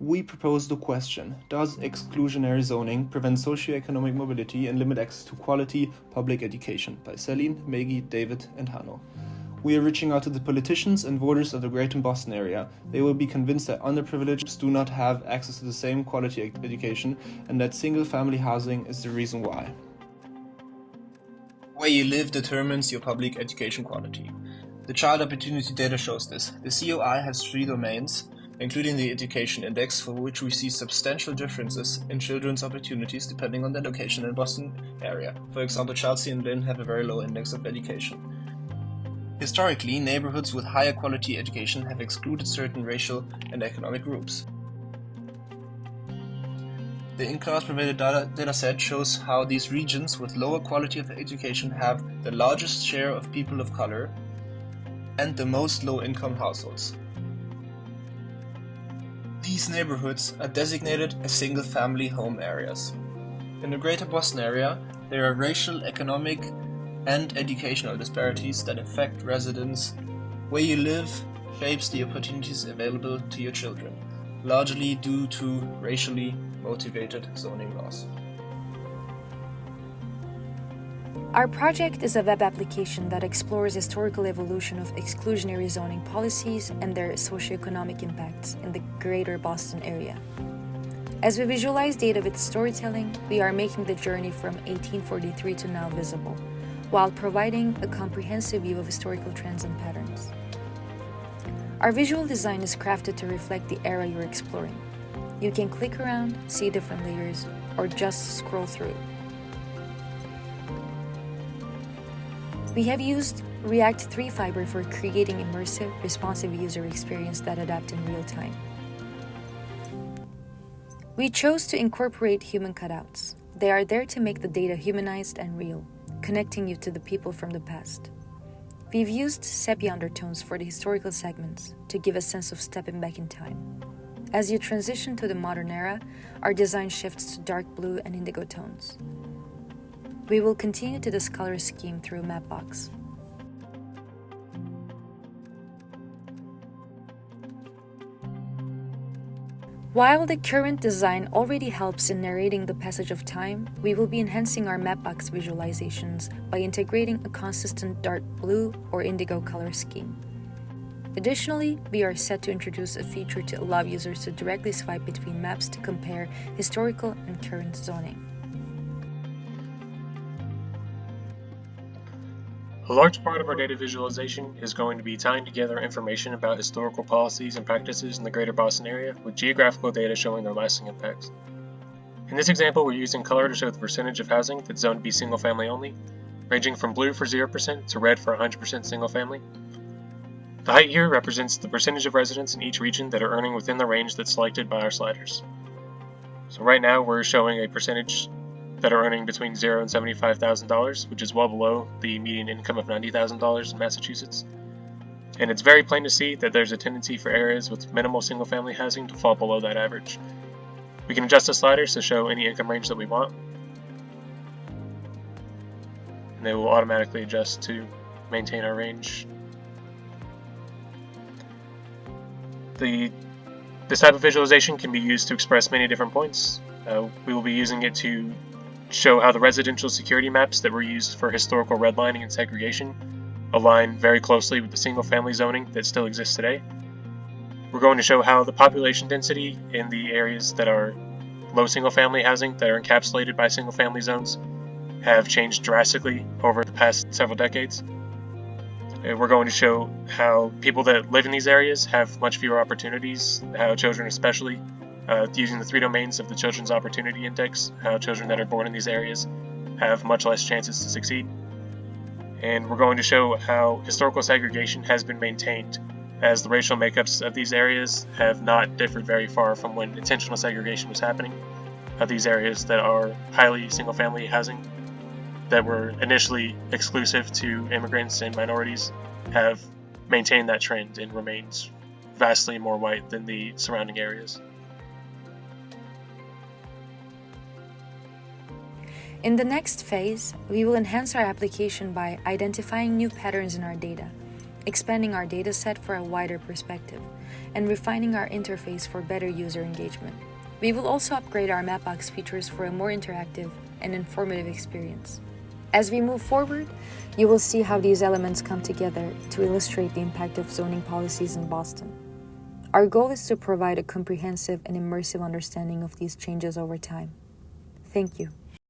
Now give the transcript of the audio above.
we propose the question: does exclusionary zoning prevent socioeconomic mobility and limit access to quality public education? By Selin, Maggie, David, and Hanno. We are reaching out to the politicians and voters of the Greater Boston area. They will be convinced that underprivileged do not have access to the same quality education and that single-family housing is the reason why. Where you live determines your public education quality. The Child Opportunity Data shows this. The COI has 3 domains, including the Education Index, for which we see substantial differences in children's opportunities depending on their location in the Boston area. For example, Chelsea and Lynn have a very low index of education. Historically, neighborhoods with higher quality education have excluded certain racial and economic groups. The in-class provided data set shows how these regions with lower quality of education have the largest share of people of color and the most low-income households. These neighborhoods are designated as single-family home areas. In the Greater Boston area, there are racial, economic, and educational disparities that affect residents. Where you live shapes the opportunities available to your children, largely due to racially motivated zoning laws. Our project is a web application that explores historical evolution of exclusionary zoning policies and their socioeconomic impacts in the Greater Boston area. As we visualize data with storytelling, we are making the journey from 1843 to now visible, while providing a comprehensive view of historical trends and patterns. Our visual design is crafted to reflect the era you're exploring. You can click around, see different layers, or just scroll through. We have used React 3 Fiber for creating immersive, responsive user experience that adapt in real time. We chose to incorporate human cutouts. They are there to make the data humanized and real, connecting you to the people from the past. We've used sepia undertones for the historical segments to give a sense of stepping back in time. As you transition to the modern era, our design shifts to dark blue and indigo tones. We will continue to this color scheme through Mapbox. While the current design already helps in narrating the passage of time, we will be enhancing our Mapbox visualizations by integrating a consistent dark blue or indigo color scheme. Additionally, we are set to introduce a feature to allow users to directly swipe between maps to compare historical and current zoning. A large part of our data visualization is going to be tying together information about historical policies and practices in the Greater Boston area with geographical data showing their lasting impacts. In this example, we're using color to show the percentage of housing that's zoned to be single-family only, ranging from blue for 0% to red for 100% single-family. The height here represents the percentage of residents in each region that are earning within the range that's selected by our sliders. So right now we're showing a percentage that are earning between $0 and $75,000, which is well below the median income of $90,000 in Massachusetts. And it's very plain to see that there's a tendency for areas with minimal single-family housing to fall below that average. We can adjust the sliders to show any income range that we want, and they will automatically adjust to maintain our range. This type of visualization can be used to express many different points. We will be using it to show how the residential security maps that were used for historical redlining and segregation align very closely with the single-family zoning that still exists today. We're going to show how the population density in the areas that are low single-family housing, that are encapsulated by single-family zones, have changed drastically over the past several decades. We're going to show how people that live in these areas have much fewer opportunities, how children especially, using the 3 domains of the Children's Opportunity Index, how children that are born in these areas have much less chances to succeed. And we're going to show how historical segregation has been maintained, as the racial makeups of these areas have not differed very far from when intentional segregation was happening. These areas that are highly single-family housing, that were initially exclusive to immigrants and minorities, have maintained that trend and remains vastly more white than the surrounding areas. In the next phase, we will enhance our application by identifying new patterns in our data, expanding our dataset for a wider perspective, and refining our interface for better user engagement. We will also upgrade our Mapbox features for a more interactive and informative experience. As we move forward, you will see how these elements come together to illustrate the impact of zoning policies in Boston. Our goal is to provide a comprehensive and immersive understanding of these changes over time. Thank you.